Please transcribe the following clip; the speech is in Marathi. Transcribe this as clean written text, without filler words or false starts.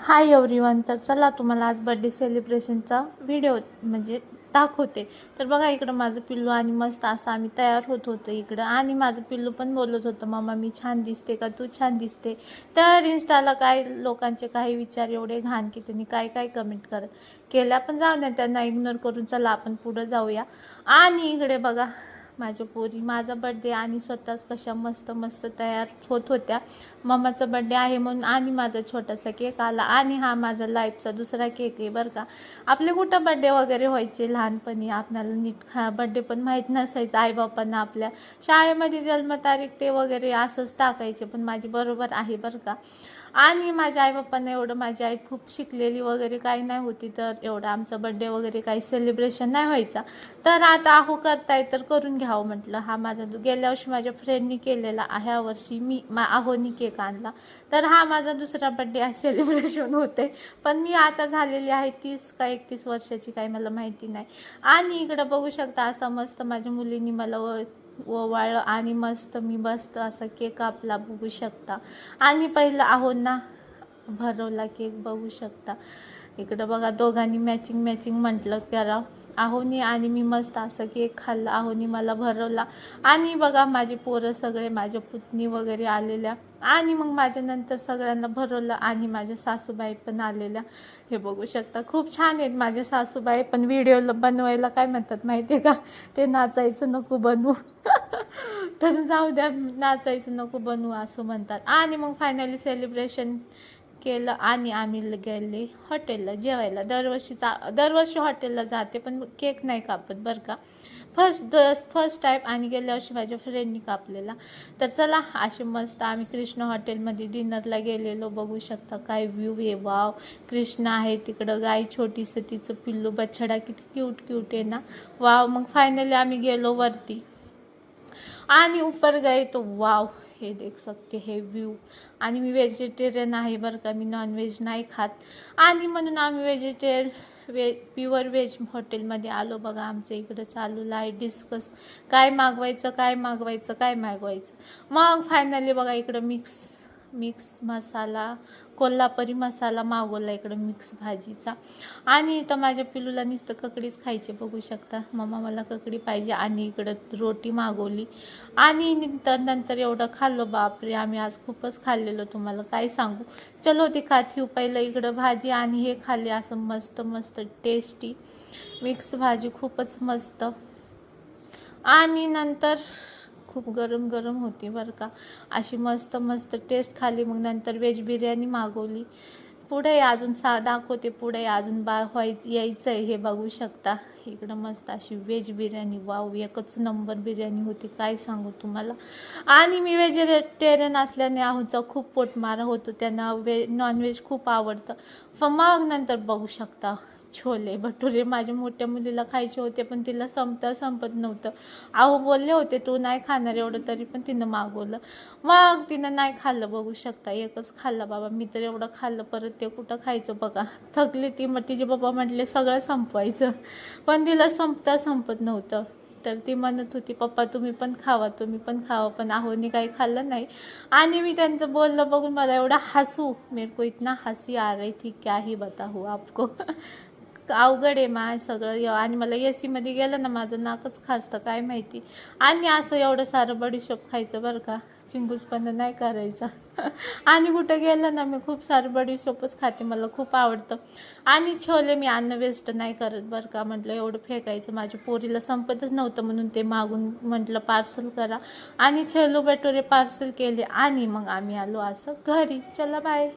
Hi everyone. तर चला तुम्हाला आज बर्थडे सेलिब्रेशनचा व्हिडिओ म्हणजे दाखवते. तर बघा इकडं माझं पिल्लू आणि मस्त असं आम्ही तयार होत होतो इकडं, आणि माझं पिल्लू पण बोलत होतं, मम्मा मी छान दिसते का, तू छान दिसते. तर इन्स्टाला काय लोकांचे काही विचार एवढे घाण की त्यांनी काय काय कमेंट केल्या, पण जाऊ द्या, त्यांना इग्नोर करून चला आपण पुढं जाऊया. आणि इकडे बघा माझ्या पोरी माझा बर्थडे आणि स्वतःच कशा मस्त मस्त तयार होत होत्या. मम्माचा बर्थडे आहे म्हणून, आणि माझा छोटासा केक आला, आणि हा माझा लाईफचा दुसरा केक आहे बरं का. आपले कुठं बर्थडे वगैरे व्हायचे लहानपणी, आपल्याला नीट बर्थडे पण माहीत नसायचं. आईबापांना आपल्या शाळेमध्ये जन्मतारीख ते वगैरे असंच टाकायचे, पण माझी बरोबर आहे बरं का. आणि माझ्या आईबापांना एवढं, माझी आई खूप शिकलेली वगैरे काही नाही होती, तर एवढं आमचा बर्थडे वगैरे काही सेलिब्रेशन नाही व्हायचा. तर आता आहो करताय तर करून घ्यावं म्हटलं. हा माझा गेल्या वर्षी माझ्या फ्रेंडनी केलेला, ह्या वर्षी आहोनी केक आणला. तर हा माझा दुसरा बर्थडे सेलिब्रेशन होते. पण मी आता झालेली आहे 30 का 31 वर्षाची, काही मला माहिती नाही. आणि इकडं बघू शकता असा मस्त माझ्या मुलींनी मला ओवाळलं, आणि मस्त मी मस्त असा केक कापला बघू शकता. आणि पहिलं आहोंना भरवला केक बघू शकता. इकडं बघा दोघांनी मॅचिंग मॅचिंग म्हटलं करा. आहोनी आणि मी मस्त असं केक खाल्ला, आहोनी मला भरवला. आणि बघा माझे पोरं सगळे, माझ्या पुतणी वगैरे आलेल्या, आणि मग माझ्या नंतर सगळ्यांना भरवलं, आणि माझ्या सासूबाई पण आलेल्या. हे बघू शकता खूप छान आहेत माझे सासूबाई, पण व्हिडिओला बनवायला काय म्हणतात माहिती आहे का, ते नाचायचं नको बनवू. तर जाऊ द्या, नाचायचं नको बनवू असं म्हणतात. आणि मग फायनली सेलिब्रेशन केलं, आणि आम्ही गेले हॉटेलला जेवायला. दरवर्षी हॉटेलला जाते, पण केक नाही कापत बरं का, फर्स्ट टाईम. आणि गेल्या वर्षी माझ्या फ्रेंडनी कापलेला. तर चला असे मस्त आम्ही कृष्ण हॉटेलमध्ये डिनरला गेलेलो. बघू शकता काय व्ह्यू आहे, वाव. कृष्ण आहे तिकडं, गाय छोटीसं तिचं पिल्लू बछडा किती क्यूट क्यूट आहे ना, वाव. मग फायनली आम्ही गेलो वरती, आणि ऊपर गए तो वाव, हे देख सकते हे व्यू. आणि मी व्हेजिटेरियन आहे बरं का, मी नॉनव्हेज नाही खात, आणि म्हणून आम्ही प्युअर व्हेज हॉटेलमध्ये आलो. बघा आमच्या इकडं चालू आहे डिस्कस, काय मागवायचं काय मागवायचं काय मागवायचं. मग फायनली बघा इकडं मिक्स मसाला, कोल्हापुरी मसाला मागवला इकडं मिक्स भाजीचा. आणि इथं माझ्या पिल्लूला नुसतं ककडीच खायचे बघू शकता, मम्मा मला ककडी पाहिजे. आणि इकडं रोटी मागवली, आणि नंतर एवढं खाल्लं बापरे, आम्ही आज खूपच खाल्लेलं, तुम्हाला काय सांगू. चलो ते खाती पहिलं इकडं भाजी, आणि हे खाल्ले असं मस्त मस्त टेस्टी मिक्स भाजी, खूपच मस्त. आणि नंतर खूप गरम गरम होती बरं का, अशी मस्त मस्त टेस्ट खाली. मग नंतर व्हेज बिर्याणी मागवली. पुढे अजून दाखवते, पुढे अजून यायचं आहे, हे बघू शकता. इकडं मस्त अशी व्हेज बिर्याणी, वाव एकच नंबर बिर्याणी होती, काय सांगू तुम्हाला. आणि मी व्हेजिटेरियन असल्याने आहोचा खूप पोटमारा होतो, त्यांना नॉनव्हेज खूप आवडतं. पण मग नंतर बघू शकता छोले भटुरे माझ्या मोठ्या मुलीला खायचे होते, पण तिला संपत नव्हतं. आहो बोलले होते तू नाही खाणार एवढं, तरी पण तिनं मागवलं. मग तिनं नाही खाल्लं बघू शकता, एकच खाल्लं बाबा. मी तर एवढं खाल्लं, परत ते कुठं खायचं बघा. थकली ती, मग तिचे पप्पा म्हटले सगळं संपवायचं, पण तिला संपत नव्हतं. तर ती म्हणत होती पप्पा तुम्ही पण खावा, पण आहोनी काही खाल्लं नाही. आणि मी त्यांचं बोललं बघून मला एवढा हसू, मेरे को इतना हसी आ रही थी क्या ही बताऊँ आपको. अवघड आहे मा सगळं. आणि मला AC मध्ये गेलं ना माझं नाकच खासतं काय माहिती. आणि असं एवढं सारं बडीशोप खायचं बरं का, चिंगूसपणा नाही करायचा. आणि कुठं गेलं ना मी खूप सारं बडीशोपच खाते, मला खूप आवडतं. आणि छोले मी अन्न वेस्ट नाही करत बरं का, म्हटलं एवढं फेकायचं, माझ्या पोरीला संपतच नव्हतं म्हणून ते मागून म्हटलं पार्सल करा. आणि छोले भटुरे पार्सल केले, आणि मग आम्ही आलो असं घरी. चला बाय.